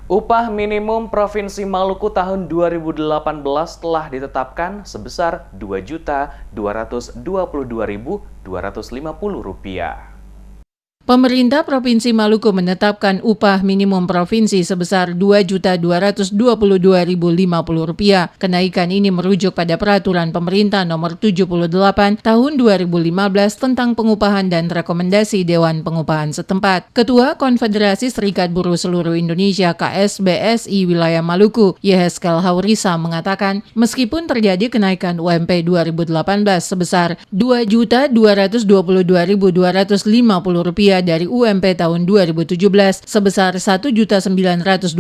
Upah minimum Provinsi Maluku tahun 2018 telah ditetapkan sebesar Rp2.222.250. Pemerintah Provinsi Maluku menetapkan upah minimum provinsi sebesar Rp2.222.050. Kenaikan ini merujuk pada Peraturan Pemerintah Nomor 78 Tahun 2015 tentang pengupahan dan rekomendasi Dewan Pengupahan setempat. Ketua Konfederasi Serikat Buruh Seluruh Indonesia KSBSI Wilayah Maluku, Yeheskel Haurisa mengatakan, meskipun terjadi kenaikan UMP 2018 sebesar Rp2.222.250 dari UMP tahun 2017 sebesar Rp1.925.000,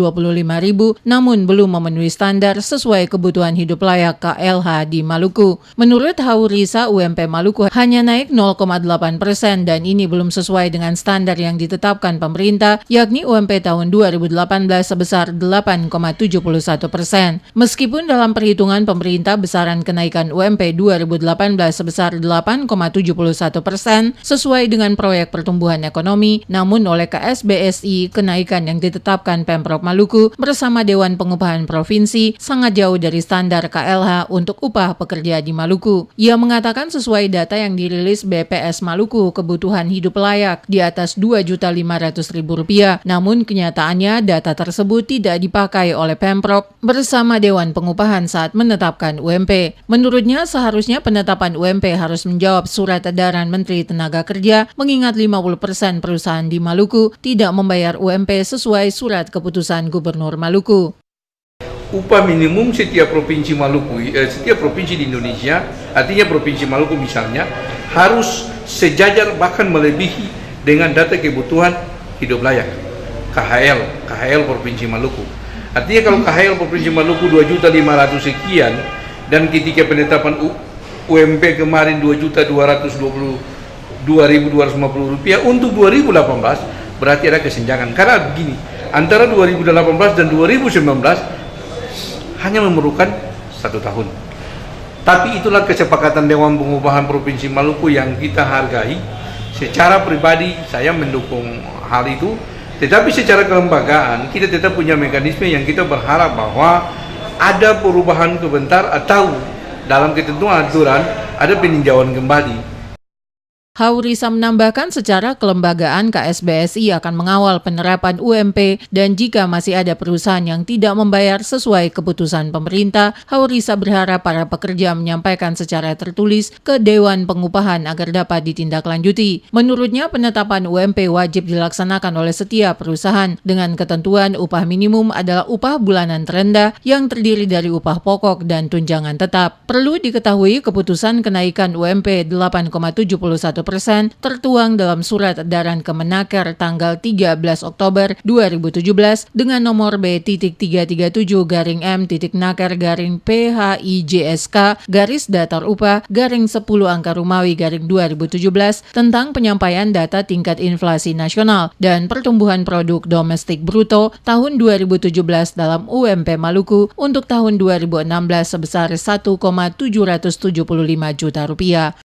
namun belum memenuhi standar sesuai kebutuhan hidup layak KLH di Maluku. Menurut Haurisa, UMP Maluku hanya naik 0,8% dan ini belum sesuai dengan standar yang ditetapkan pemerintah, yakni UMP tahun 2018 sebesar 8,71%. Meskipun dalam perhitungan pemerintah besaran kenaikan UMP 2018 sebesar 8,71% sesuai dengan proyek pertumbuhan ekonomi, namun oleh KSBSI, kenaikan yang ditetapkan Pemprov Maluku bersama Dewan Pengupahan Provinsi sangat jauh dari standar KLH untuk upah pekerja di Maluku. Ia mengatakan sesuai data yang dirilis BPS Maluku, kebutuhan hidup layak di atas Rp2.500.000, namun kenyataannya data tersebut tidak dipakai oleh Pemprov bersama Dewan Pengupahan saat menetapkan UMP. Menurutnya, seharusnya penetapan UMP harus menjawab surat edaran Menteri Tenaga Kerja, mengingat 50% perusahaan di Maluku tidak membayar UMP sesuai surat keputusan Gubernur Maluku. Upah minimum setiap provinsi Maluku, setiap provinsi di Indonesia, artinya provinsi Maluku misalnya, harus sejajar bahkan melebihi dengan data kebutuhan hidup layak KHL provinsi Maluku. Artinya kalau KHL provinsi Maluku 2.500.000 sekian dan ketika penetapan UMP kemarin Rp2.250.000 untuk 2018 berarti ada kesenjangan. Karena begini, antara 2018 dan 2019 hanya memerlukan 1 tahun. Tapi itulah kesepakatan Dewan Pengupahan Provinsi Maluku yang kita hargai. Secara pribadi saya mendukung hal itu, tetapi secara kelembagaan kita tetap punya mekanisme yang kita berharap bahwa ada perubahan sebentar atau dalam ketentuan aturan ada peninjauan kembali. Haurisa menambahkan secara kelembagaan KSBSI akan mengawal penerapan UMP dan jika masih ada perusahaan yang tidak membayar sesuai keputusan pemerintah, Haurisa berharap para pekerja menyampaikan secara tertulis ke Dewan Pengupahan agar dapat ditindaklanjuti. Menurutnya, penetapan UMP wajib dilaksanakan oleh setiap perusahaan dengan ketentuan upah minimum adalah upah bulanan terendah yang terdiri dari upah pokok dan tunjangan tetap. Perlu diketahui keputusan kenaikan UMP 8,71% tertuang dalam surat edaran Kemenaker tanggal 13 Oktober 2017 dengan nomor B.397-M.Naker-P-HIJSK-datar-upah-10 tentang penyampaian data tingkat inflasi nasional dan pertumbuhan produk domestik bruto tahun 2017 dalam UMP Maluku untuk tahun 2016 sebesar Rp1.775 juta.